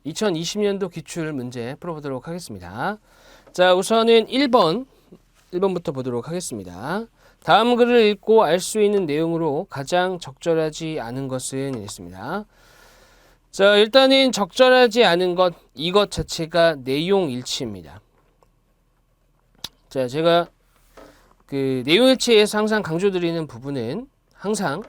2020년도 기출 문제 풀어보도록 하겠습니다. 자, 우선은 1번부터 보도록 하겠습니다. 다음 글을 읽고 알 수 있는 내용으로 가장 적절하지 않은 것은 있습니다. 자, 일단은 적절하지 않은 것, 이것 자체가 내용 일치입니다. 자, 제가 그 내용 일치에서 항상 강조드리는 부분은 항상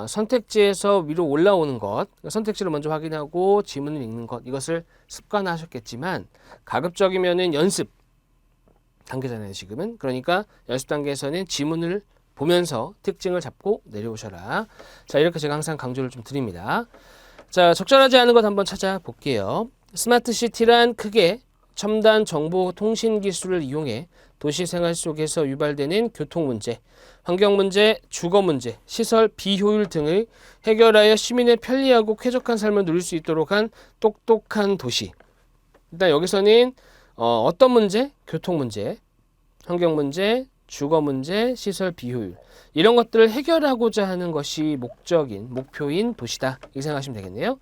선택지에서 위로 올라오는 것, 선택지를 먼저 확인하고 지문을 읽는 것, 이것을 습관화하셨겠지만 가급적이면은 연습 단계잖아요, 지금은. 그러니까 연습 단계에서는 지문을 보면서 특징을 잡고 내려오셔라. 자, 이렇게 제가 항상 강조를 좀 드립니다. 자, 적절하지 않은 것 한번 찾아볼게요. 스마트시티란 크게 첨단 정보 통신 기술을 이용해 도시 생활 속에서 유발되는 교통 문제, 환경 문제, 주거 문제, 시설 비효율 등을 해결하여 시민의 편리하고 쾌적한 삶을 누릴 수 있도록 한 똑똑한 도시. 일단 여기서는 어떤 문제? 교통 문제, 환경 문제, 주거 문제, 시설 비효율, 이런 것들을 해결하고자 하는 것이 목표인 도시다, 이렇게 생각하시면 되겠네요.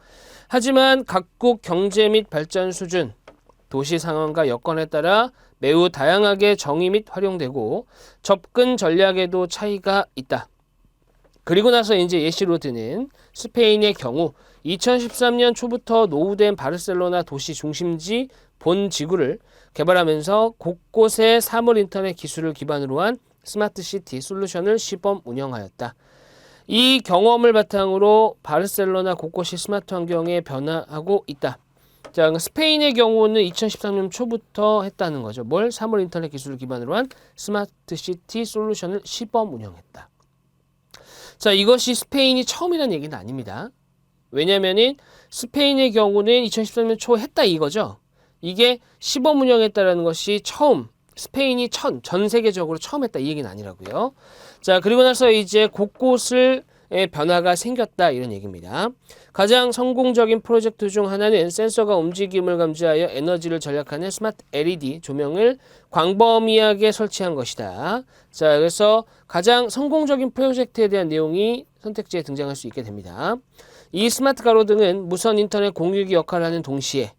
하지만 각국 경제 및 발전 수준, 도시 상황과 여건에 따라 매우 다양하게 정의 및 활용되고 접근 전략에도 차이가 있다. 그리고 나서 이제 예시로 드는 스페인의 경우 2013년 초부터 노후된 바르셀로나 도시 중심지 본 지구를 개발하면서 곳곳에 사물 인터넷 기술을 기반으로 한 스마트 시티 솔루션을 시범 운영하였다. 이 경험을 바탕으로 바르셀로나 곳곳이 스마트 환경에 변화하고 있다. 자, 스페인의 경우는 2013년 초부터 했다는 거죠. 뭘? 사물 인터넷 기술을 기반으로 한 스마트 시티 솔루션을 시범 운영했다. 자, 이것이 스페인이 처음이라는 얘기는 아닙니다. 왜냐면은 스페인의 경우는 2013년 초에 했다 이거죠. 이게 시범 운영했다라는 것이 처음, 스페인이 전 세계적으로 처음 했다 이 얘기는 아니라고요. 자, 그리고 나서 이제 곳곳을 변화가 생겼다 이런 얘기입니다. 가장 성공적인 프로젝트 중 하나는 센서가 움직임을 감지하여 에너지를 절약하는 스마트 LED 조명을 광범위하게 설치한 것이다. 자, 그래서 가장 성공적인 프로젝트에 대한 내용이 선택지에 등장할 수 있게 됩니다. 이 스마트 가로등은 무선 인터넷 공유기 역할을 하는 동시에,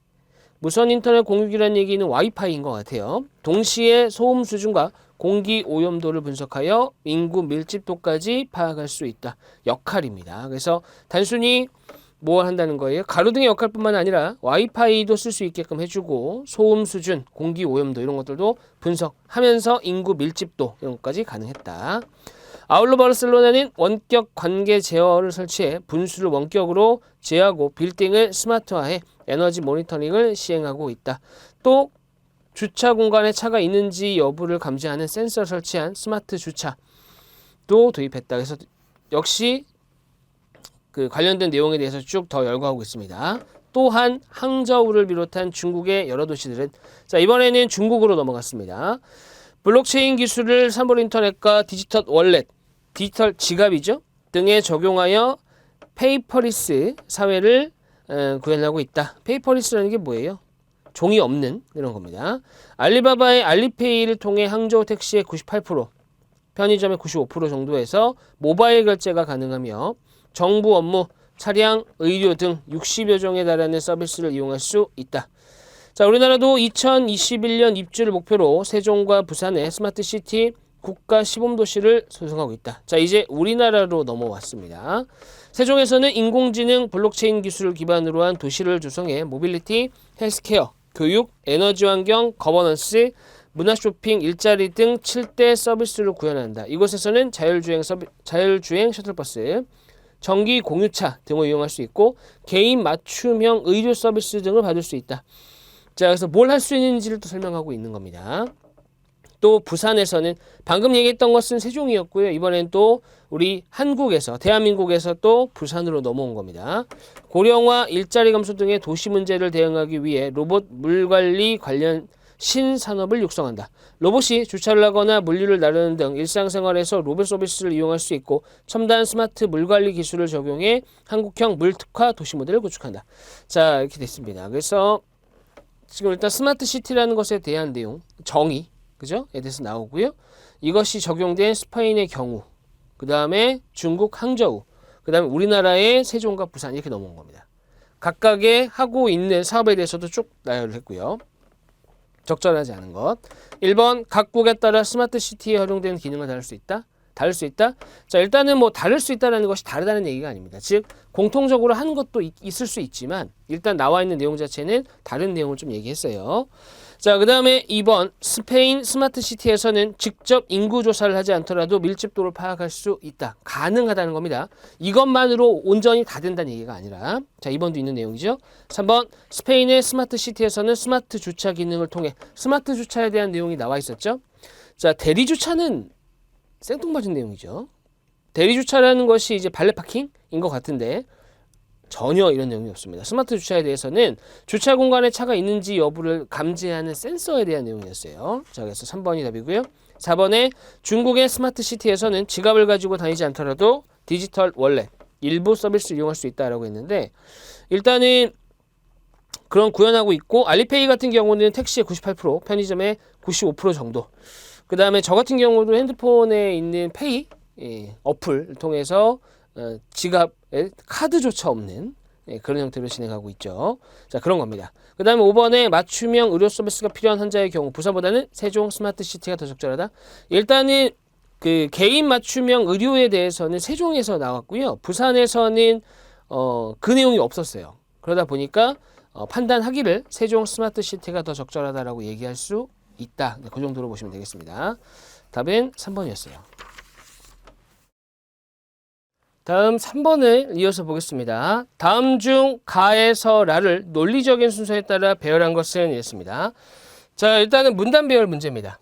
무선 인터넷 공유기라는 얘기는 와이파이인 것 같아요. 동시에 소음 수준과 공기 오염도를 분석하여 인구 밀집도까지 파악할 수 있다. 역할입니다. 그래서 단순히 뭘 한다는 거예요? 가로등의 역할뿐만 아니라 와이파이도 쓸 수 있게끔 해주고 소음 수준, 공기 오염도 이런 것들도 분석하면서 인구 밀집도 이런 것까지 가능했다. 아울러 바르셀로나는 원격 관계 제어를 설치해 분수를 원격으로 제어하고 빌딩을 스마트화해 에너지 모니터링을 시행하고 있다. 또 주차 공간에 차가 있는지 여부를 감지하는 센서를 설치한 스마트 주차도 도입했다. 그래서 역시 그 관련된 내용에 대해서 쭉 더 열거하고 있습니다. 또한 항저우를 비롯한 중국의 여러 도시들은, 자, 이번에는 중국으로 넘어갔습니다. 블록체인 기술을 사물 인터넷과 디지털 월렛, 디지털 지갑이죠, 등에 적용하여 페이퍼리스 사회를 구현하고 있다. 페이퍼리스라는 게 뭐예요? 종이 없는 이런 겁니다. 알리바바의 알리페이를 통해 항저우 택시의 98%, 편의점의 95% 정도에서 모바일 결제가 가능하며 정부 업무, 차량, 의료 등 60여 종에 달하는 서비스를 이용할 수 있다. 자, 우리나라도 2021년 입주를 목표로 세종과 부산의 스마트 시티 국가 시범도시를 조성하고 있다. 자, 이제 우리나라로 넘어왔습니다. 세종에서는 인공지능 블록체인 기술을 기반으로 한 도시를 조성해 모빌리티, 헬스케어, 교육, 에너지 환경, 거버넌스, 문화 쇼핑, 일자리 등 7대 서비스를 구현한다. 이곳에서는 자율주행 셔틀버스, 전기 공유차 등을 이용할 수 있고 개인 맞춤형 의료 서비스 등을 받을 수 있다. 자, 그래서 뭘 할 수 있는지를 또 설명하고 있는 겁니다. 또 부산에서는 방금 얘기했던 것은 세종이었고요. 이번엔 또 우리 한국에서, 대한민국에서 또 부산으로 넘어온 겁니다. 고령화, 일자리 감소 등의 도시 문제를 대응하기 위해 로봇 물관리 관련 신산업을 육성한다. 로봇이 주차를 하거나 물류를 나르는 등 일상생활에서 로봇 서비스를 이용할 수 있고 첨단 스마트 물관리 기술을 적용해 한국형 물특화 도시 모델을 구축한다. 자, 이렇게 됐습니다. 그래서 지금 일단 스마트 시티라는 것에 대한 내용, 정의, 그죠? 에 대해서 나오고요. 이것이 적용된 스페인의 경우, 그 다음에 중국 항저우, 그 다음에 우리나라의 세종과 부산 이렇게 넘어온 겁니다. 각각의 하고 있는 사업에 대해서도 쭉 나열을 했고요. 적절하지 않은 것. 1번 각국에 따라 스마트 시티에 활용되는 기능을 다를 수 있다. 다를 수 있다. 자, 일단은 뭐 다를 수 있다는 것이 다르다는 얘기가 아닙니다. 즉 공통적으로 하는 것도 있을 수 있지만 일단 나와 있는 내용 자체는 다른 내용을 좀 얘기했어요. 자, 그 다음에 2번 스페인 스마트 시티에서는 직접 인구 조사를 하지 않더라도 밀집도를 파악할 수 있다. 가능하다는 겁니다. 이것만으로 온전히 다 된다는 얘기가 아니라 자, 2번도 있는 내용이죠. 3번 스페인의 스마트 시티에서는 스마트 주차 기능을 통해 스마트 주차에 대한 내용이 나와 있었죠. 자, 대리 주차는 생뚱맞은 내용이죠. 대리 주차라는 것이 이제 발레 파킹인 것 같은데 전혀 이런 내용이 없습니다. 스마트 주차에 대해서는 주차 공간에 차가 있는지 여부를 감지하는 센서에 대한 내용이었어요. 자, 그래서 3번이 답이고요. 4번에 중국의 스마트 시티에서는 지갑을 가지고 다니지 않더라도 디지털 월렛 일부 서비스를 이용할 수 있다라고 했는데 일단은 그런 구현하고 있고 알리페이 같은 경우는 택시의 98%, 편의점의 95% 정도. 그 다음에 저 같은 경우도 핸드폰에 있는 페이 어플을 통해서 지갑에 카드조차 없는 그런 형태로 진행하고 있죠. 자, 그런 겁니다. 그 다음에 5번에 맞춤형 의료 서비스가 필요한 환자의 경우 부산보다는 세종 스마트 시티가 더 적절하다. 일단은 그 개인 맞춤형 의료에 대해서는 세종에서 나왔고요. 부산에서는 그 내용이 없었어요. 그러다 보니까 판단하기를 세종 스마트 시티가 더 적절하다라고 얘기할 수 있다. 그 정도로 보시면 되겠습니다. 답은 3번이었어요. 다음 3번을 이어서 보겠습니다. 다음 중 가에서 라를 논리적인 순서에 따라 배열한 것은 이랬습니다. 자, 일단은 문단 배열 문제입니다.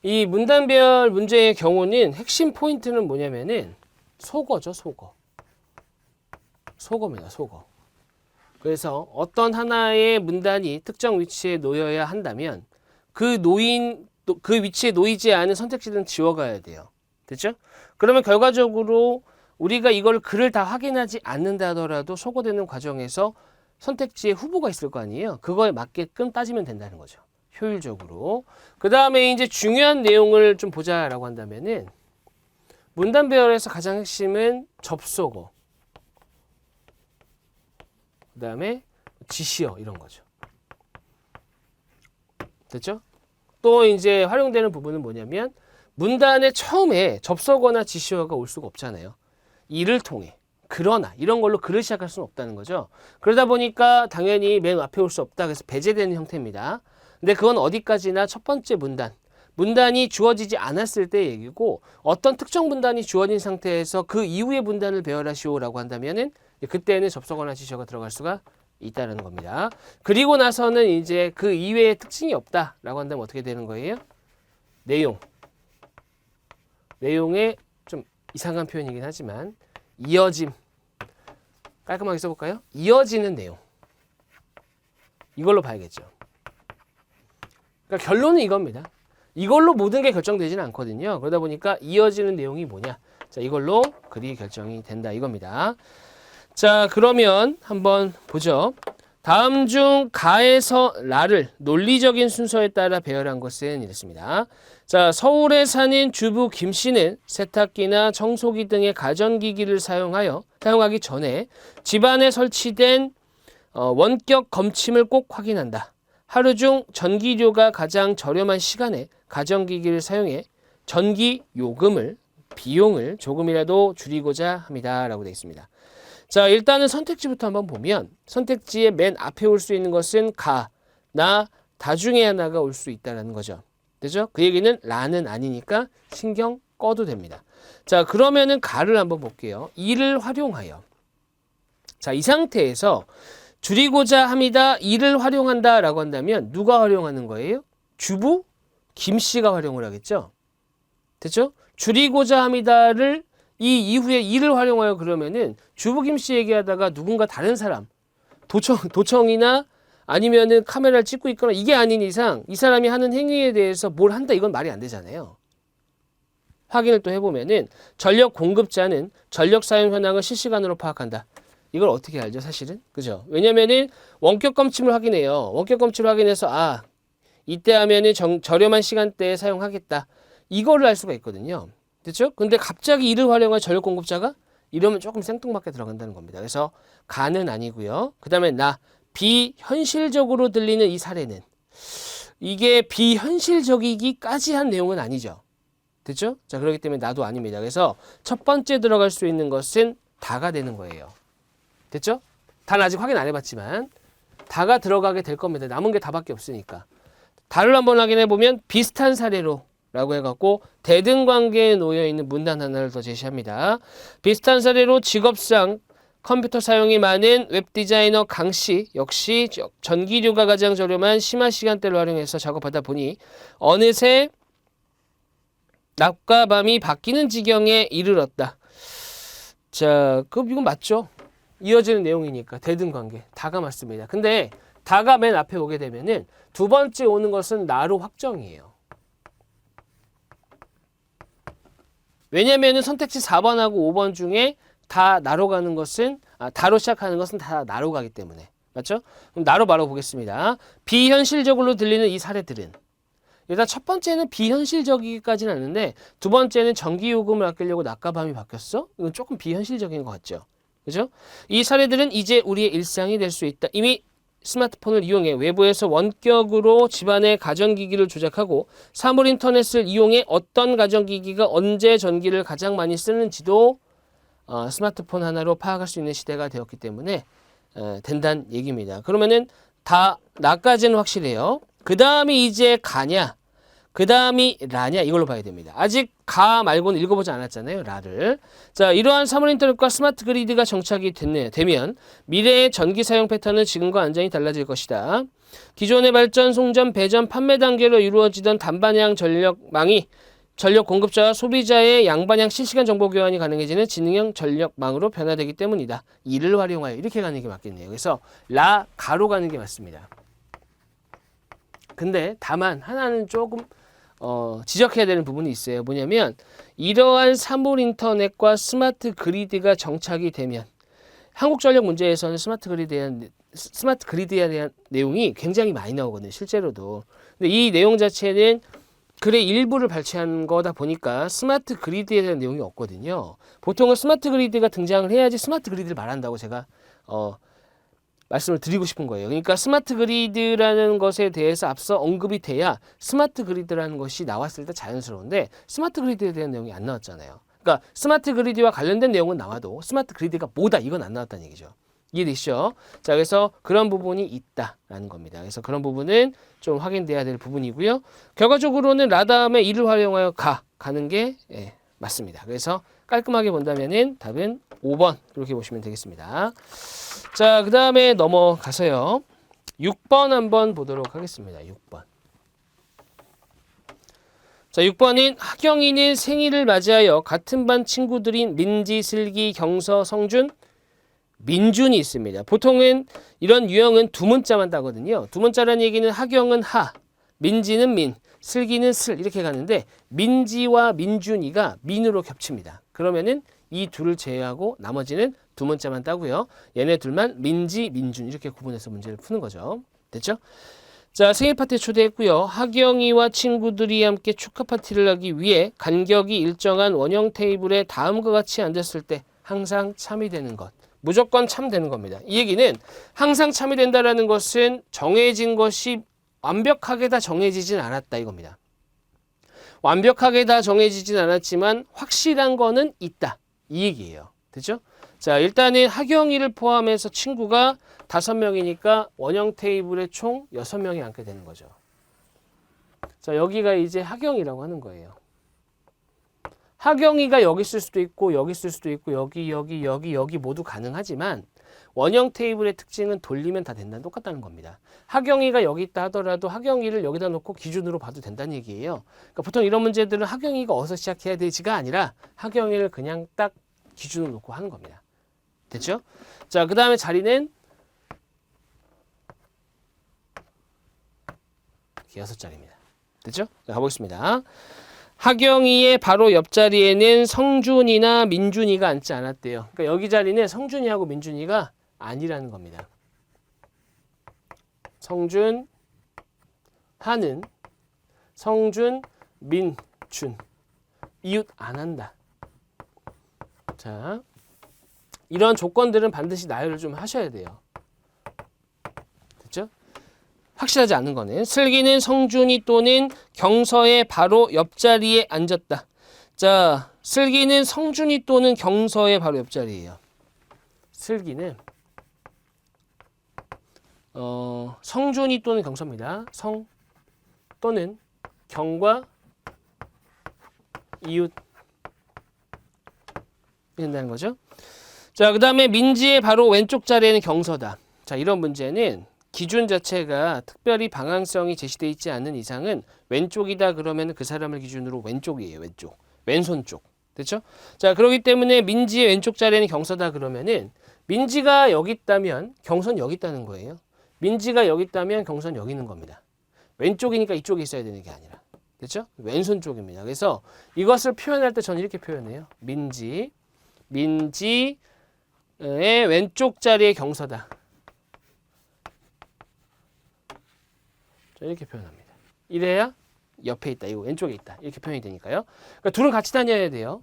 이 문단 배열 문제의 경우는 핵심 포인트는 뭐냐면은 속어죠, 속어. 속어입니다, 속어. 그래서 어떤 하나의 문단이 특정 위치에 놓여야 한다면 그 위치에 놓이지 않은 선택지는 지워가야 돼요. 됐죠? 그러면 결과적으로 우리가 이걸 글을 다 확인하지 않는다 하더라도 소거되는 과정에서 선택지에 후보가 있을 거 아니에요. 그거에 맞게끔 따지면 된다는 거죠. 효율적으로. 그 다음에 이제 중요한 내용을 좀 보자라고 한다면은 문단 배열에서 가장 핵심은 접속어. 그 다음에 지시어 이런 거죠. 됐죠? 또 이제 활용되는 부분은 뭐냐면 문단의 처음에 접속어나 지시어가 올 수가 없잖아요. 이를 통해. 그러나 이런 걸로 글을 시작할 수는 없다는 거죠. 그러다 보니까 당연히 맨 앞에 올 수 없다. 그래서 배제되는 형태입니다. 근데 그건 어디까지나 첫 번째 문단이 주어지지 않았을 때 얘기고 어떤 특정 문단이 주어진 상태에서 그 이후의 문단을 배열하시오라고 한다면은 그때는 접속어나 지시어가 들어갈 수가 있다는 겁니다. 그리고 나서는 이제 그 이외의 특징이 없다라고 한다면 어떻게 되는 거예요? 내용의 좀 이상한 표현이긴 하지만 이어짐. 깔끔하게 써볼까요? 이어지는 내용. 이걸로 봐야겠죠. 그러니까 결론은 이겁니다. 이걸로 모든 게 결정되지는 않거든요. 그러다 보니까 이어지는 내용이 뭐냐. 자, 이걸로 글이 결정이 된다 이겁니다. 자, 그러면 한번 보죠. 다음 중 가에서 라를 논리적인 순서에 따라 배열한 것은 이렇습니다. 자, 서울에 사는 주부 김 씨는 세탁기나 청소기 등의 가전기기를 사용하기 전에 집안에 설치된 원격 검침을 꼭 확인한다. 하루 중 전기료가 가장 저렴한 시간에 가전기기를 사용해 전기 비용을 조금이라도 줄이고자 합니다. 라고 되어 있습니다. 자, 일단은 선택지부터 한번 보면 선택지의 맨 앞에 올 수 있는 것은 가, 나, 다 중에 하나가 올 수 있다는 거죠. 되죠? 그 얘기는 라는 아니니까 신경 꺼도 됩니다. 자, 그러면은 가를 한번 볼게요. 이를 활용하여. 자, 이 상태에서 줄이고자 합니다. 이를 활용한다 라고 한다면 누가 활용하는 거예요? 주부 김 씨가 활용을 하겠죠. 됐죠? 줄이고자 합니다를 이 이후에 이를 활용하여 그러면은 주부 김 씨 얘기하다가 누군가 다른 사람 도청이나 아니면은 카메라를 찍고 있거나 이게 아닌 이상 이 사람이 하는 행위에 대해서 뭘 한다 이건 말이 안 되잖아요. 확인을 또 해보면은 전력 공급자는 전력 사용 현황을 실시간으로 파악한다. 이걸 어떻게 알죠, 사실은? 그죠? 왜냐면은 원격 검침을 확인해요. 원격 검침을 확인해서 이때 하면은 저렴한 시간대에 사용하겠다. 이거를 알 수가 있거든요. 됐죠? 근데 갑자기 이를 활용한 전력 공급자가 이러면 조금 생뚱맞게 들어간다는 겁니다. 그래서 가는 아니고요. 그 다음에 비현실적으로 들리는 이 사례는 이게 비현실적이기까지 한 내용은 아니죠. 됐죠? 자, 그렇기 때문에 나도 아닙니다. 그래서 첫 번째 들어갈 수 있는 것은 다가 되는 거예요. 됐죠? 다는 아직 확인 안 해봤지만 다가 들어가게 될 겁니다. 남은 게 다밖에 없으니까. 다를 한번 확인해 보면 비슷한 사례로 라고 해갖고 대등관계에 놓여있는 문단 하나를 더 제시합니다. 비슷한 사례로 직업상 컴퓨터 사용이 많은 웹디자이너 강씨 역시 전기료가 가장 저렴한 심야 시간대를 활용해서 작업하다 보니 어느새 낮과 밤이 바뀌는 지경에 이르렀다. 자, 이건 맞죠? 이어지는 내용이니까 대등관계 다가 맞습니다. 근데 다가 맨 앞에 오게 되면은 두 번째 오는 것은 나로 확정이에요. 왜냐면은 선택지 4번하고 5번 중에 다 나로 가는 것은 다로 시작하는 것은 다 나로 가기 때문에 맞죠? 그럼 나로 바로 보겠습니다. 비현실적으로 들리는 이 사례들은 일단 첫 번째는 비현실적이기까지는 않는데 두 번째는 전기요금을 아끼려고 낮과 밤이 바뀌었어? 이건 조금 비현실적인 것 같죠? 그죠? 이 사례들은 이제 우리의 일상이 될 수 있다. 이미 스마트폰을 이용해 외부에서 원격으로 집안의 가전기기를 조작하고 사물 인터넷을 이용해 어떤 가전기기가 언제 전기를 가장 많이 쓰는지도 스마트폰 하나로 파악할 수 있는 시대가 되었기 때문에 된다는 얘기입니다. 그러면은 다 나까지는 확실해요. 그 다음이 이제 가냐, 그 다음이 라냐 이걸로 봐야 됩니다. 아직 가 말고는 읽어보지 않았잖아요. 라를. 자, 이러한 사물 인터넷과 스마트 그리드가 정착이 되면 미래의 전기 사용 패턴은 지금과 완전히 달라질 것이다. 기존의 발전, 송전, 배전, 판매 단계로 이루어지던 단방향 전력망이 전력 공급자와 소비자의 양방향 실시간 정보 교환이 가능해지는 지능형 전력망으로 변화되기 때문이다. 이를 활용하여 이렇게 가는 게 맞겠네요. 그래서 라, 가로 가는 게 맞습니다. 근데 다만 하나는 조금 지적해야 되는 부분이 있어요. 뭐냐면 이러한 사물 인터넷과 스마트 그리드가 정착이 되면 한국전력 문제에서는 스마트 그리드에 대한 내용이 굉장히 많이 나오거든요. 실제로도. 근데 이 내용 자체는 글의 일부를 발췌한 거다 보니까 스마트 그리드에 대한 내용이 없거든요. 보통은 스마트 그리드가 등장을 해야지 스마트 그리드를 말한다고 제가 말씀을 드리고 싶은 거예요. 그러니까 스마트 그리드라는 것에 대해서 앞서 언급이 돼야 스마트 그리드라는 것이 나왔을 때 자연스러운데 스마트 그리드에 대한 내용이 안 나왔잖아요. 그러니까 스마트 그리드와 관련된 내용은 나와도 스마트 그리드가 뭐다 이건 안 나왔다는 얘기죠. 이해되시죠? 자, 그래서 그런 부분이 있다라는 겁니다. 그래서 그런 부분은 좀 확인돼야 될 부분이고요. 결과적으로는 라 다음에 이를 활용하여 가는 게 맞습니다. 그래서 깔끔하게 본다면은 답은 5번 이렇게 보시면 되겠습니다. 자, 그 다음에 넘어가서요. 6번 한번 보도록 하겠습니다. 6번. 자, 6번인 하경이는 생일을 맞이하여 같은 반 친구들인 민지, 슬기, 경서, 성준, 민준이 있습니다. 보통은 이런 유형은 두 문자만 따거든요. 두 문자라는 얘기는 하경은 하, 민지는 민, 슬기는 슬 이렇게 가는데 민지와 민준이가 민으로 겹칩니다. 그러면은 이 둘을 제외하고 나머지는 두 문자만 따고요. 얘네 둘만 민지, 민준 이렇게 구분해서 문제를 푸는 거죠. 됐죠? 자, 생일 파티에 초대했고요. 하경이와 친구들이 함께 축하 파티를 하기 위해 간격이 일정한 원형 테이블에 다음과 같이 앉았을 때 항상 참이 되는 것. 무조건 참 되는 겁니다. 이 얘기는 항상 참이 된다라는 것은 정해진 것이 완벽하게 다 정해지진 않았다 이겁니다. 완벽하게 다 정해지진 않았지만 확실한 거는 있다. 이 얘기예요. 됐죠? 자, 일단은 하경이를 포함해서 친구가 5명이니까 원형 테이블에 총 6명이 앉게 되는 거죠. 자, 여기가 이제 하경이라고 하는 거예요. 하경이가 여기 있을 수도 있고 여기 있을 수도 있고 여기 모두 가능하지만 원형 테이블의 특징은 돌리면 다 된다는 똑같다는 겁니다. 하경이가 여기 있다 하더라도 하경이를 여기다 놓고 기준으로 봐도 된다는 얘기예요. 그러니까 보통 이런 문제들은 하경이가 어디서 시작해야 되지가 아니라 하경이를 그냥 딱 기준으로 놓고 하는 겁니다. 됐죠? 자, 그 다음에 자리는 6자리입니다. 됐죠? 자, 가보겠습니다. 하경이의 바로 옆자리에는 성준이나 민준이가 앉지 않았대요. 그러니까 여기 자리는 성준이하고 민준이가 아니라는 겁니다. 성준, 하는, 성준, 민준 준. 이웃 안 한다. 자, 이런 조건들은 반드시 나열을 좀 하셔야 돼요. 됐죠? 확실하지 않은 거는 슬기는 성준이 또는 경서의 바로 옆자리에 앉았다. 자, 슬기는 성준이 또는 경서의 바로 옆자리예요. 슬기는 성준이 또는 경서입니다. 성 또는 경과 이웃이 된다는 거죠. 자, 그 다음에 민지의 바로 왼쪽 자리에는 경서다. 자, 이런 문제는 기준 자체가 특별히 방향성이 제시되어 있지 않는 이상은 왼쪽이다 그러면 그 사람을 기준으로 왼쪽이에요. 왼쪽. 왼손 쪽. 됐죠? 자, 그렇기 때문에 민지의 왼쪽 자리에는 경서다 그러면은 민지가 여기 있다면 경서는 여기 있다는 거예요. 민지가 여기 있다면 경서는 여기 있는 겁니다. 왼쪽이니까 이쪽에 있어야 되는 게 아니라. 됐죠? 왼손 쪽입니다. 그래서 이것을 표현할 때 저는 이렇게 표현해요. 민지의 왼쪽 자리에 경서다. 이렇게 표현합니다. 이래야 옆에 있다. 이거 왼쪽에 있다. 이렇게 표현이 되니까요. 그러니까 둘은 같이 다녀야 돼요.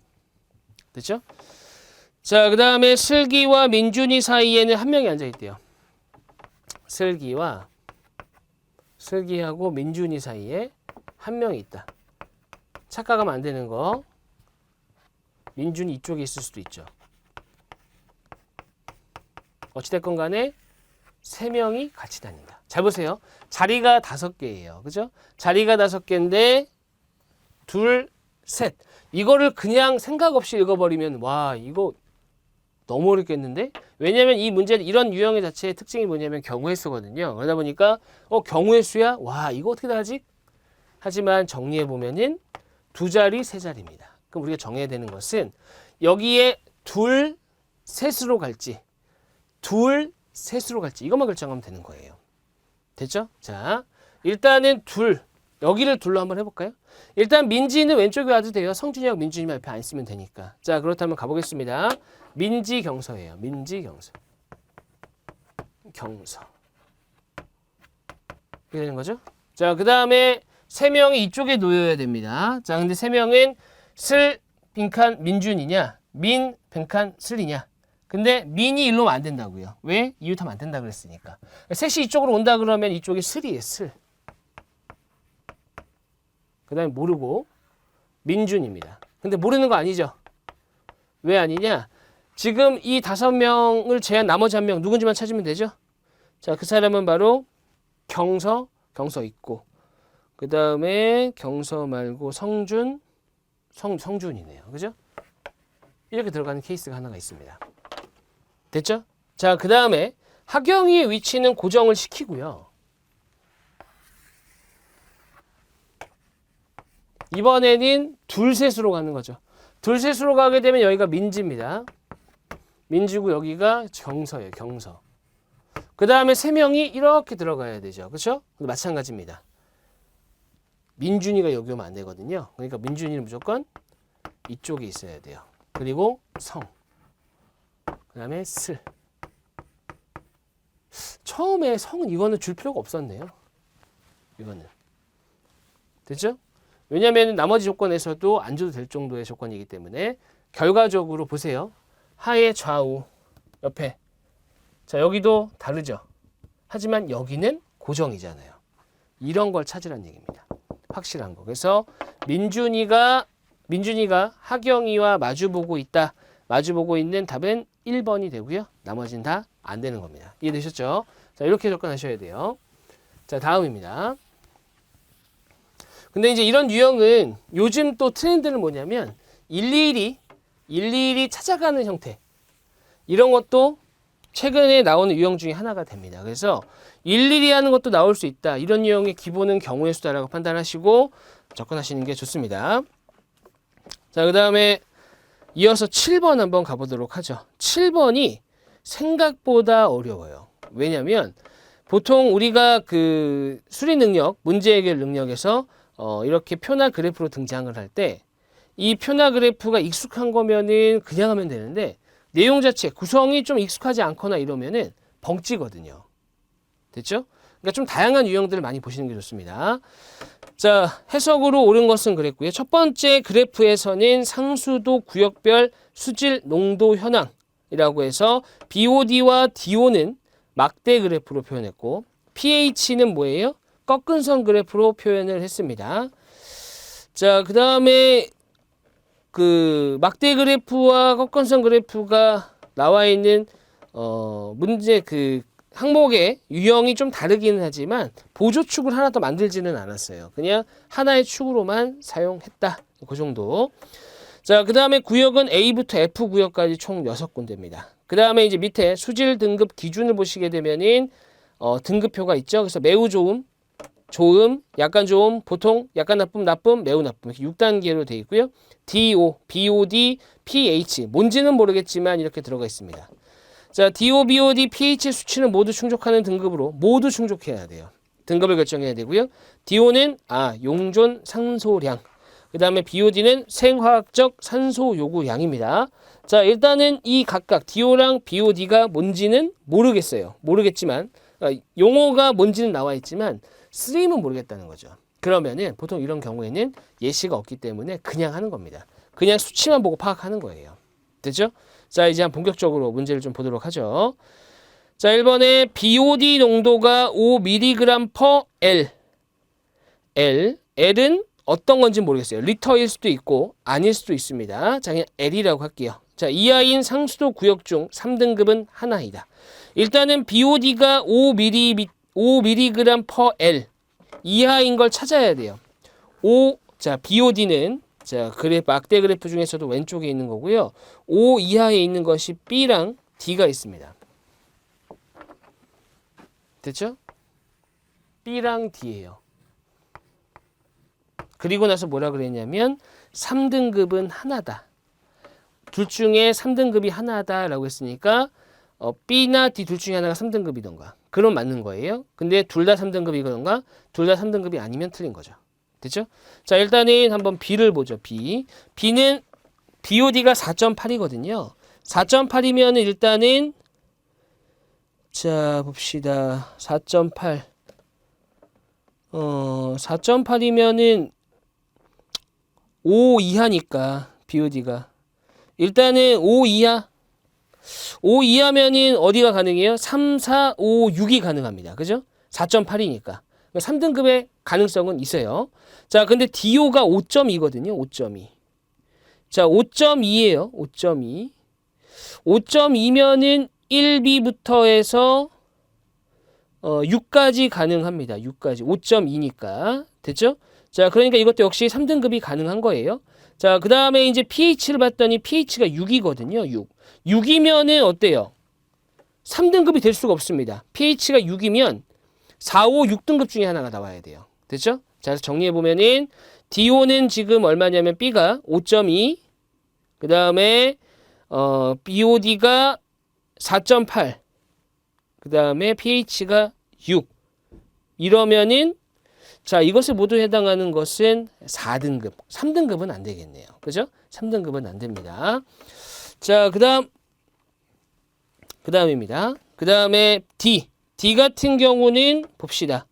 됐죠? 자, 그 다음에 슬기와 민준이 사이에는 한 명이 앉아있대요. 슬기하고 민준이 사이에 한 명이 있다. 착각하면 안 되는 거. 민준이 이쪽에 있을 수도 있죠. 어찌됐건 간에 세 명이 같이 다닌다. 잘 보세요. 자리가 5개예요. 그죠? 자리가 5개인데 둘, 셋. 이거를 그냥 생각 없이 읽어버리면 와, 이거 너무 어렵겠는데? 왜냐면 이 문제는 이런 유형의 자체의 특징이 뭐냐면 경우의 수거든요. 그러다 보니까 경우의 수야? 와, 이거 어떻게 다 하지? 하지만 정리해 보면은 2자리, 3자리입니다. 그럼 우리가 정해야 되는 것은 여기에 둘, 셋으로 갈지 둘, 셋으로 갈지 이것만 결정하면 되는 거예요. 됐죠? 자, 일단은 여기를 둘로 한번 해볼까요? 일단 민지는 왼쪽에 와도 돼요. 성준이하고 민준이만 옆에 안 있으면 되니까. 자, 그렇다면 가보겠습니다. 민지 경서예요. 민지 경서. 이렇게 되는 거죠? 자, 그 다음에 3명이 이쪽에 놓여야 됩니다. 자, 근데 3명은 슬, 빈칸, 민준이냐, 민, 빈칸, 슬이냐. 근데 민이 일로 오면 안 된다고요. 왜? 이웃하면 안 된다 그랬으니까. 셋이 이쪽으로 온다 그러면 이쪽이 슬이에요. 슬. 그 다음에 모르고 민준입니다. 근데 모르는 거 아니죠? 왜 아니냐? 지금 이 5명을 제한 나머지 1명 누군지만 찾으면 되죠? 자, 그 사람은 바로 경서 있고 그 다음에 경서 말고 성준이네요. 그죠? 이렇게 들어가는 케이스가 하나가 있습니다. 됐죠? 자, 그 다음에 하경이의 위치는 고정을 시키고요. 이번에는 둘, 셋으로 가는 거죠. 둘, 셋으로 가게 되면 여기가 민지입니다. 민지고 여기가 경서예요. 경서. 그 다음에 3명이 이렇게 들어가야 되죠. 그렇죠? 마찬가지입니다. 민준이가 여기 오면 안 되거든요. 그러니까 민준이는 무조건 이쪽에 있어야 돼요. 그리고 성. 그 다음에 슬. 처음에 성은 이거는 줄 필요가 없었네요. 이거는. 됐죠? 왜냐하면 나머지 조건에서도 안 줘도 될 정도의 조건이기 때문에 결과적으로 보세요. 하의 좌우 옆에. 자, 여기도 다르죠. 하지만 여기는 고정이잖아요. 이런 걸 찾으라는 얘기입니다. 확실한 거. 그래서 민준이가 하경이와 마주보고 있다. 마주보고 있는 답은 1번이 되고요. 나머지는 다 안 되는 겁니다. 이해되셨죠? 자, 이렇게 접근하셔야 돼요. 자, 다음입니다. 근데 이제 이런 유형은 요즘 또 트렌드는 뭐냐면 일일이 찾아가는 형태. 이런 것도 최근에 나오는 유형 중에 하나가 됩니다. 그래서 일일이 하는 것도 나올 수 있다. 이런 유형의 기본은 경우의 수다라고 판단하시고 접근하시는 게 좋습니다. 자, 그 다음에 이어서 7번 한번 가보도록 하죠. 7번이 생각보다 어려워요. 왜냐하면 보통 우리가 그 수리 능력, 문제 해결 능력에서 이렇게 표나 그래프로 등장을 할 때 이 표나 그래프가 익숙한 거면은 그냥 하면 되는데 내용 자체, 구성이 좀 익숙하지 않거나 이러면은 벙찌거든요. 됐죠? 그러니까 좀 다양한 유형들을 많이 보시는 게 좋습니다. 자, 해석으로 옳은 것은 그랬고요. 첫 번째 그래프에서는 상수도 구역별 수질 농도 현황이라고 해서 BOD와 DO는 막대 그래프로 표현했고 pH는 뭐예요? 꺾은 선 그래프로 표현을 했습니다. 자, 그 다음에 그 막대 그래프와 꺾은 선 그래프가 나와 있는 문제 그 항목의 유형이 좀 다르기는 하지만 보조축을 하나 더 만들지는 않았어요. 그냥 하나의 축으로만 사용했다. 그 정도. 자, 그 다음에 구역은 A부터 F 구역까지 총 6군데입니다. 그 다음에 이제 밑에 수질 등급 기준을 보시게 되면은 등급표가 있죠. 그래서 매우 좋음, 좋음, 약간 좋음, 보통, 약간 나쁨, 나쁨, 매우 나쁨 이렇게 6단계로 되어 있고요. DO, BOD, pH 뭔지는 모르겠지만 이렇게 들어가 있습니다. 자, DO, BOD, pH 수치는 모두 충족하는 등급으로 모두 충족해야 돼요. 등급을 결정해야 되고요. DO는 용존 산소량, 그 다음에 BOD는 생화학적 산소 요구량입니다. 자, 일단은 이 각각 DO랑 BOD가 뭔지는 모르겠어요. 모르겠지만 용어가 뭔지는 나와 있지만 쓰임은 모르겠다는 거죠. 그러면은 보통 이런 경우에는 예시가 없기 때문에 그냥 하는 겁니다. 그냥 수치만 보고 파악하는 거예요. 됐죠? 자, 이제 본격적으로 문제를 좀 보도록 하죠. 자, 1번에 BOD 농도가 5mg/L. L은 어떤 건지 모르겠어요. 리터일 수도 있고 아닐 수도 있습니다. 자, 그냥 L이라고 할게요. 자, 이하인 상수도 구역 중 3등급은 하나이다. 일단은 BOD가 5mg/L 이하인 걸 찾아야 돼요. 자, BOD는 자, 막대 그래프 중에서도 왼쪽에 있는 거고요. 5 이하에 있는 것이 B랑 D가 있습니다. 됐죠? B랑 D예요. 그리고 나서 뭐라 그랬냐면 3등급은 하나다. 둘 중에 3등급이 하나다라고 했으니까 B나 D 둘 중에 하나가 3등급이던가. 그럼 맞는 거예요. 근데 둘 다 3등급이거든가 둘 다 3등급이 아니면 틀린 거죠. 됐죠? 자, 일단은 한번 B를 보죠. B는 BOD가 4.8이거든요. 4.8이면 일단은 자, 봅시다. 4.8. 4.8이면은 5 이하니까 BOD가 일단은 5 이하. 5 이하면은 어디가 가능해요? 3, 4, 5, 6이 가능합니다. 그죠? 4.8이니까. 3등급의 가능성은 있어요. 자, 근데 DO가 5.2거든요. 5.2. 자, 5.2예요. 5.2. 5.2면은 1B부터 해서 6까지 가능합니다. 6까지. 5.2니까. 됐죠? 자, 그러니까 이것도 역시 3등급이 가능한 거예요. 자, 그 다음에 이제 pH를 봤더니 pH가 6이거든요. 6. 6이면은 어때요? 3등급이 될 수가 없습니다. pH가 6이면 4, 5, 6등급 중에 하나가 나와야 돼요. 됐죠? 자, 그래서 정리해보면은 DO는 지금 얼마냐면 B가 5.2, 그 다음에 BOD가 4.8, 그 다음에 pH가 6. 이러면은 자, 이것에 모두 해당하는 것은 4등급. 3등급은 안 되겠네요. 그죠? 3등급은 안 됩니다. 자, 그 다음입니다. 그 다음에 D. D 같은 경우는 봅시다.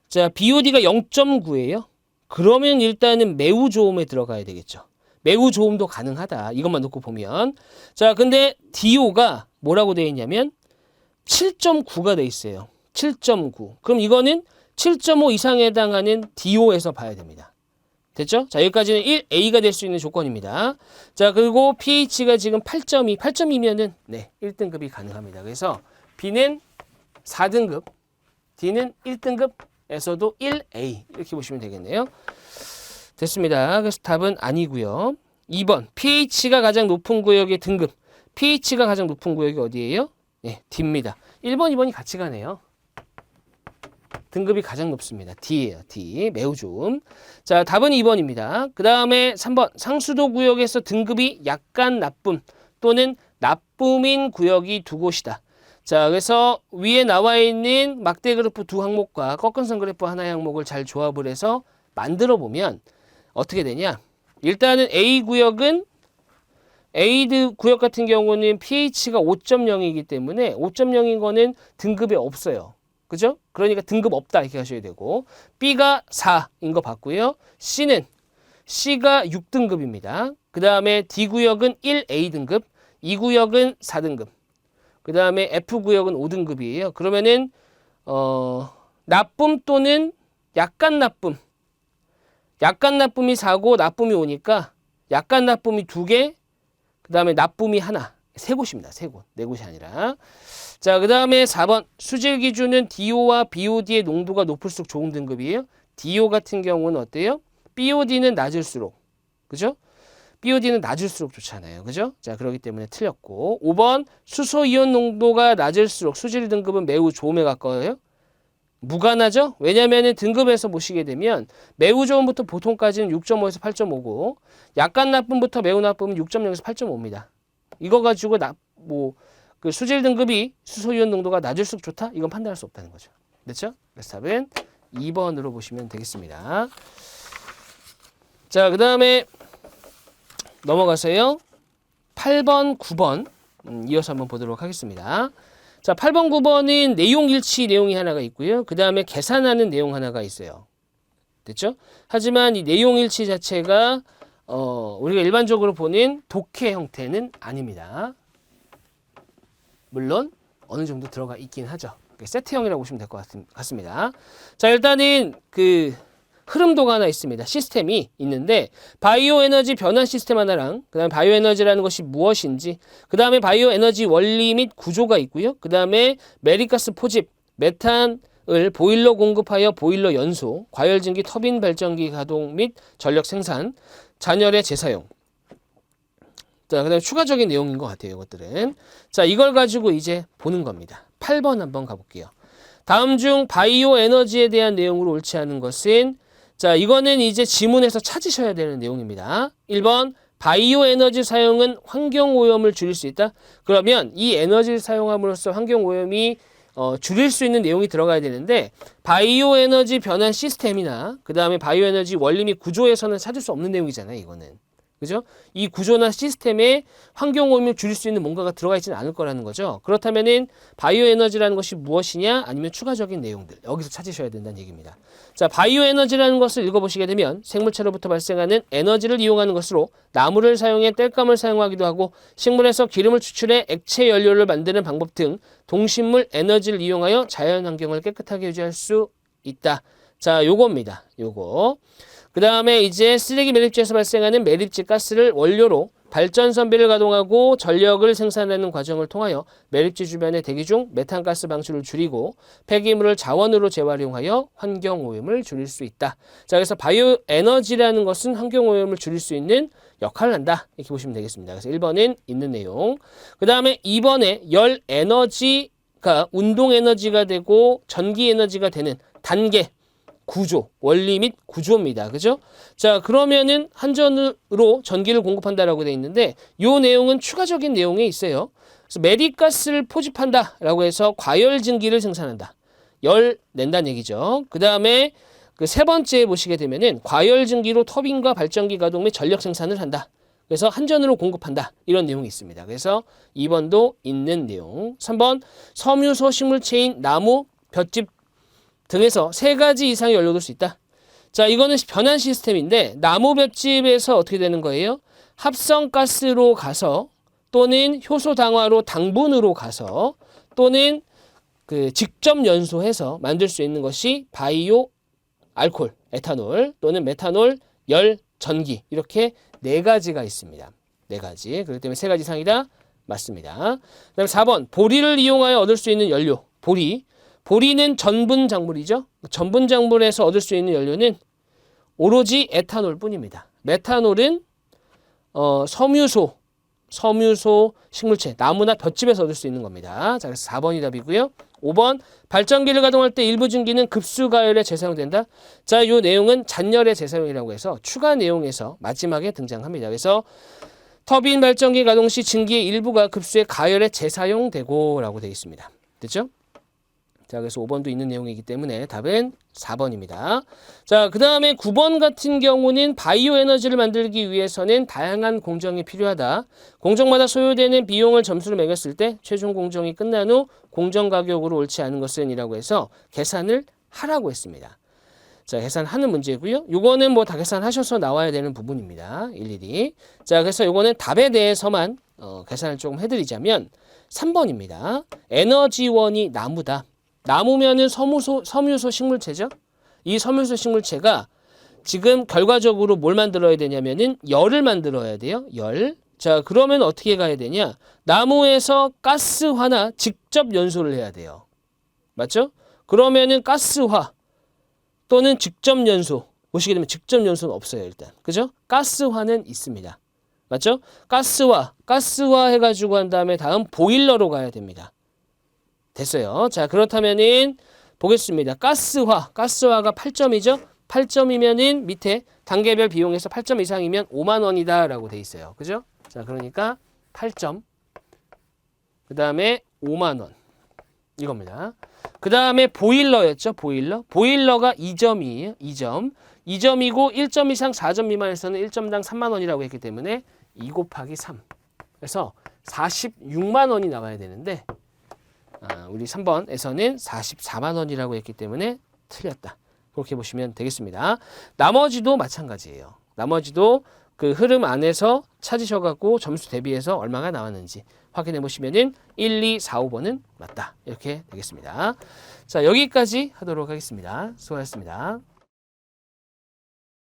자, BOD가 0.9예요. 그러면 일단은 매우 좋음에 들어가야 되겠죠. 매우 좋음도 가능하다. 이것만 놓고 보면. 자, 근데 DO가 뭐라고 되어 있냐면 7.9가 되어 있어요. 7.9. 그럼 이거는 7.5 이상에 해당하는 DO에서 봐야 됩니다. 됐죠? 자, 여기까지는 1A가 될 수 있는 조건입니다. 자, 그리고 pH가 지금 8.2. 8.2면은 네, 1등급이 가능합니다. 그래서 B는 4등급, D는 1등급에서도 1A 이렇게 보시면 되겠네요. 됐습니다. 그래서 답은 아니고요. 2번 pH가 가장 높은 구역의 등급. pH가 가장 높은 구역이 어디예요? 네, D입니다. 1번, 2번이 같이 가네요. 등급이 가장 높습니다. D예요. D. 매우 좋음. 자, 답은 2번입니다. 그 다음에 3번. 상수도 구역에서 등급이 약간 나쁨 또는 나쁨인 구역이 두 곳이다. 자, 그래서 위에 나와 있는 막대 그래프 두 항목과 꺾은 선 그래프 하나의 항목을 잘 조합을 해서 만들어 보면 어떻게 되냐? 일단은 A 구역은 A 구역 같은 경우는 pH가 5.0이기 때문에 5.0인 거는 등급이 없어요. 그죠? 그러니까 등급 없다 이렇게 하셔야 되고 B가 4인 거 봤고요. C가 6등급입니다. 그 다음에 D구역은 1A 등급, E구역은 4등급, 그 다음에 F구역은 5등급이에요. 그러면은 나쁨 또는 약간 나쁨이 4고 나쁨이 5니까 약간 나쁨이 2개, 그 다음에 나쁨이 하나, 3곳입니다. 3곳, 4곳이 아니라. 자, 그 다음에 4번 수질 기준은 DO와 BOD의 농도가 높을수록 좋은 등급이에요. DO 같은 경우는 어때요? BOD는 낮을수록, 그죠? BOD는 낮을수록 좋잖아요. 그죠? 자, 그렇기 때문에 틀렸고. 5번 수소이온 농도가 낮을수록 수질 등급은 매우 좋음에 가까워요. 무관하죠? 왜냐면은 등급에서 보시게 되면 매우 좋음부터 보통까지는 6.5에서 8.5고 약간 나쁨부터 매우 나쁨은 6.0에서 8.5입니다. 이거 가지고 그 수질 등급이 수소이온 농도가 낮을수록 좋다? 이건 판단할 수 없다는 거죠. 됐죠? 그래서 답은 2번으로 보시면 되겠습니다. 자, 그 다음에 넘어가서요. 8번, 9번 이어서 한번 보도록 하겠습니다. 자, 8번, 9번은 내용 일치 내용이 하나가 있고요. 그 다음에 계산하는 내용 하나가 있어요. 됐죠? 하지만 이 내용 일치 자체가 우리가 일반적으로 보는 독해 형태는 아닙니다. 물론 어느 정도 들어가 있긴 하죠. 세트형이라고 보시면 될 것 같습니다. 자, 일단은 그 흐름도가 하나 있습니다. 시스템이 있는데 바이오 에너지 변환 시스템 하나랑 그 다음에 바이오 에너지라는 것이 무엇인지, 그 다음에 바이오 에너지 원리 및 구조가 있고요. 그 다음에 메리가스 포집, 메탄을 보일러 공급하여 보일러 연소, 과열증기 터빈 발전기 가동 및 전력 생산, 잔열의 재사용. 자, 그 다음에 추가적인 내용인 것 같아요. 이것들은. 자, 이걸 가지고 이제 보는 겁니다. 8번 한번 가볼게요. 다음 중 바이오 에너지에 대한 내용으로 옳지 않은 것은, 자, 이거는 이제 지문에서 찾으셔야 되는 내용입니다. 1번, 바이오 에너지 사용은 환경 오염을 줄일 수 있다. 그러면 이 에너지를 사용함으로써 환경 오염이 줄일 수 있는 내용이 들어가야 되는데 바이오 에너지 변환 시스템이나 그 다음에 바이오 에너지 원리 및 구조에서는 찾을 수 없는 내용이잖아요. 이거는. 그죠? 이 구조나 시스템에 환경 오염을 줄일 수 있는 뭔가가 들어가 있지는 않을 거라는 거죠. 그렇다면은 바이오 에너지라는 것이 무엇이냐, 아니면 추가적인 내용들 여기서 찾으셔야 된다는 얘기입니다. 자, 바이오 에너지라는 것을 읽어보시게 되면 생물체로부터 발생하는 에너지를 이용하는 것으로 나무를 사용해 땔감을 사용하기도 하고 식물에서 기름을 추출해 액체 연료를 만드는 방법 등 동식물 에너지를 이용하여 자연 환경을 깨끗하게 유지할 수 있다. 자, 요겁니다. 요거. 그 다음에 이제 쓰레기 매립지에서 발생하는 매립지 가스를 원료로 발전 선비를 가동하고 전력을 생산하는 과정을 통하여 매립지 주변의 대기 중 메탄가스 방출을 줄이고 폐기물을 자원으로 재활용하여 환경오염을 줄일 수 있다. 자, 그래서 바이오 에너지라는 것은 환경오염을 줄일 수 있는 역할을 한다. 이렇게 보시면 되겠습니다. 그래서 1번은 있는 내용. 그 다음에 2번에 열 에너지가 운동 에너지가 되고 전기 에너지가 되는 단계, 구조, 원리 및 구조입니다. 그죠? 자, 그러면은 한전으로 전기를 공급한다라고 되어 있는데 요 내용은 추가적인 내용이 있어요. 그래서 매립가스를 포집한다라고 해서 과열증기를 생산한다. 열 낸다는 얘기죠. 그 다음에 그 세 번째 보시게 되면은 과열증기로 터빈과 발전기 가동 및 전력 생산을 한다. 그래서 한전으로 공급한다. 이런 내용이 있습니다. 그래서 2번도 있는 내용. 3번 섬유소 식물체인 나무, 볏짚 등에서 3가지 이상의 연료를 얻을 수 있다. 자, 이거는 변환 시스템인데 나무 볏짚에서 어떻게 되는 거예요? 합성가스로 가서 또는 효소 당화로 당분으로 가서 또는 그 직접 연소해서 만들 수 있는 것이 바이오 알코올, 에탄올 또는 메탄올, 열, 전기 이렇게 4가지가 있습니다. 4가지. 그렇기 때문에 3가지 이상이다. 맞습니다. 그다음에 4번 보리를 이용하여 얻을 수 있는 연료. 보리는 전분작물이죠. 전분작물에서 얻을 수 있는 연료는 오로지 에탄올 뿐입니다. 메탄올은 섬유소 식물체, 나무나 볏짚에서 얻을 수 있는 겁니다. 자, 그래서 4번이 답이고요. 5번 발전기를 가동할 때 일부 증기는 급수가열에 재사용된다. 자, 이 내용은 잔열의 재사용이라고 해서 추가 내용에서 마지막에 등장합니다. 그래서 터빈 발전기 가동 시 증기의 일부가 급수의 가열에 재사용되고 라고 되어 있습니다. 됐죠? 자, 그래서 5번도 있는 내용이기 때문에 답은 4번입니다. 자, 그 다음에 9번 같은 경우는 바이오 에너지를 만들기 위해서는 다양한 공정이 필요하다. 공정마다 소요되는 비용을 점수로 매겼을 때 최종 공정이 끝난 후 공정 가격으로 옳지 않은 것은 이라고 해서 계산을 하라고 했습니다. 자, 계산하는 문제고요. 요거는 뭐 다 계산하셔서 나와야 되는 부분입니다. 일일이. 자, 그래서 요거는 답에 대해서만 계산을 조금 해드리자면 3번입니다. 에너지원이 나무다. 나무면은 섬유소 식물체죠. 이 섬유소 식물체가 지금 결과적으로 뭘 만들어야 되냐면은 열을 만들어야 돼요. 열. 자, 그러면 어떻게 가야 되냐? 나무에서 가스화나 직접 연소를 해야 돼요. 맞죠? 그러면은 가스화 또는 직접 연소. 보시게 되면 직접 연소는 없어요, 일단. 그죠? 가스화는 있습니다. 맞죠? 가스화 해가지고 한 다음에 다음 보일러로 가야 됩니다. 됐어요. 자, 그렇다면은 보겠습니다. 가스화가 8점이죠? 8점이면은 밑에 단계별 비용에서 8점 이상이면 5만 원이다 라고 돼 있어요. 그죠? 자, 그러니까 8점. 그 다음에 5만 원. 이겁니다. 그 다음에 보일러였죠? 보일러가 2점이에요. 2점. 2점이고 1점 이상 4점 미만에서는 1점당 3만 원이라고 했기 때문에 2 곱하기 3. 그래서 46만 원이 나와야 되는데 우리 3번에서는 44만 원이라고 했기 때문에 틀렸다. 그렇게 보시면 되겠습니다. 나머지도 마찬가지예요. 나머지도 그 흐름 안에서 찾으셔갖고 점수 대비해서 얼마가 나왔는지 확인해 보시면은 1, 2, 4, 5번은 맞다. 이렇게 되겠습니다. 자, 여기까지 하도록 하겠습니다. 수고하셨습니다.